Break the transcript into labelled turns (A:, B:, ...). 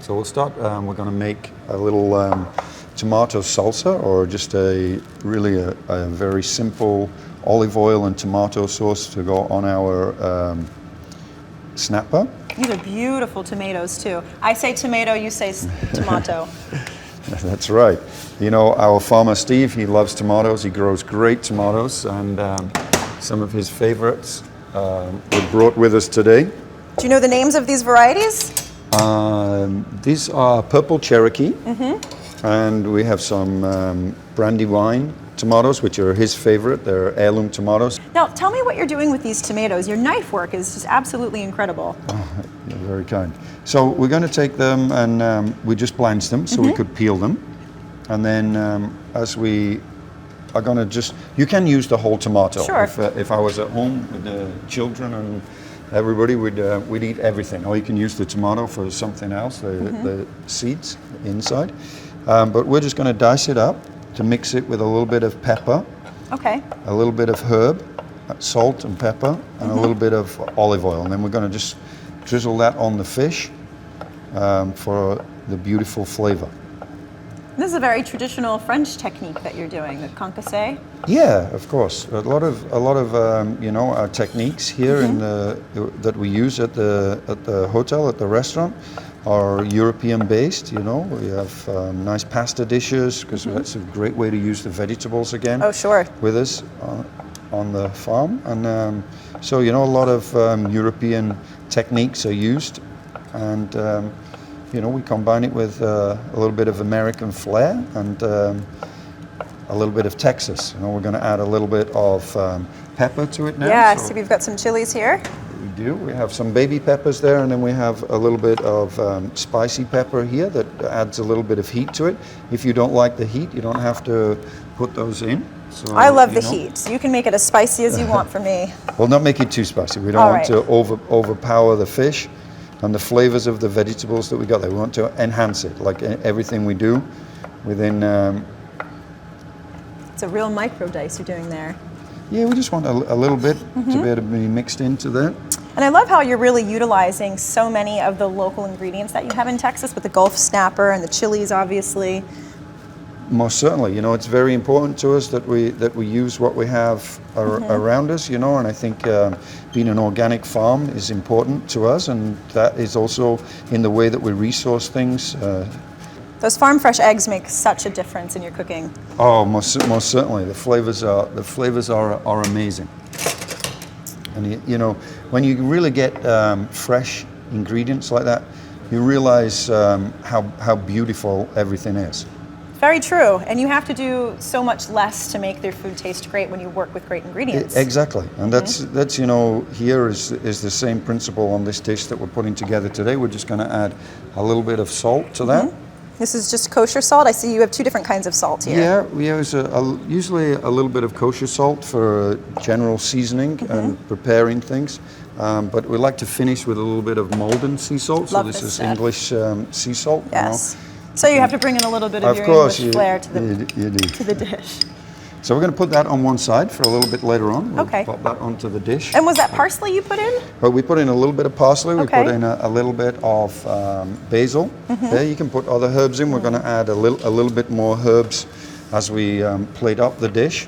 A: So we'll start, we're going to make a little tomato salsa, or just a very simple olive oil and tomato sauce to go on our snapper.
B: These are beautiful tomatoes too. I say tomato, you say tomato.
A: That's right. You know, our farmer Steve, he loves tomatoes. He grows great tomatoes, and some of his favorites were brought with us today.
B: Do you know the names of these varieties?
A: These are purple Cherokee, and we have some Brandywine tomatoes, which are his favorite. They're heirloom tomatoes.
B: Now, tell me what you're doing with these tomatoes. Your knife work is just absolutely incredible.
A: Oh, you're very kind. So we're going to take them and we just blanch them so we could peel them. And then as we are going to just, you can use the whole tomato.
B: Sure.
A: If I was at home with the children and everybody, we'd eat everything. Or you can use the tomato for something else, the seeds inside. But we're just going to dice it up to mix it with a little bit of pepper, a little bit of herb, salt and pepper, and a little bit of olive oil. And then we're going to just drizzle that on the fish for the beautiful flavor.
B: This is a very traditional French technique that you're doing, the concasse.
A: Yeah, of course. A lot of you know, our techniques here in that we use at the hotel, at the restaurant, are European based. You know, we have nice pasta dishes, because that's a great way to use the vegetables again.
B: Oh, sure.
A: With us on the farm, and so you know, a lot of European techniques are used, and you know, we combine it with a little bit of American flair and a little bit of Texas. You know, we're going to add a little bit of pepper to it now.
B: Yeah,
A: so
B: see, we've got some chilies here.
A: We do. We have some baby peppers there, and then we have a little bit of spicy pepper here that adds a little bit of heat to it. If you don't like the heat, you don't have to put those in. So,
B: I love the heat. You can make it as spicy as you want for me.
A: Well, not make it too spicy. We don't want to overpower the fish and the flavors of the vegetables that we got there. We want to enhance it, like everything we do within...
B: It's a real micro dice you're doing there.
A: Yeah, we just want a little bit to be able to be mixed into that.
B: And I love how you're really utilizing so many of the local ingredients that you have in Texas, with the Gulf snapper and the chilies, obviously.
A: Most certainly, you know, it's very important to us that we use what we have around us, you know, and I think being an organic farm is important to us, and that is also in the way that we resource things.
B: Those farm fresh eggs make such a difference in your cooking.
A: Oh, most certainly. The flavors are amazing. And you know, when you really get fresh ingredients like that, you realize how beautiful everything is.
B: Very true, and you have to do so much less to make their food taste great when you work with great ingredients.
A: Exactly, and that's you know, here is the same principle on this dish that we're putting together today. We're just going to add a little bit of salt to that.
B: This is just kosher salt. I see you have two different kinds of salt here.
A: Yeah, we use usually a little bit of kosher salt for general seasoning and preparing things, but we like to finish with a little bit of Maldon sea salt.
B: Love
A: so this is
B: stuff.
A: English sea salt.
B: Yes.
A: You know.
B: So you have to bring in a little bit of your English flair to the dish.
A: So we're going to put that on one side for a little bit later on. We'll
B: Okay.
A: pop that onto the dish.
B: And was that parsley you put in?
A: But we put in a little bit of parsley. We
B: Okay.
A: put in a little bit of basil. There, you can put other herbs in. We're going to add a little bit more herbs as we plate up the dish.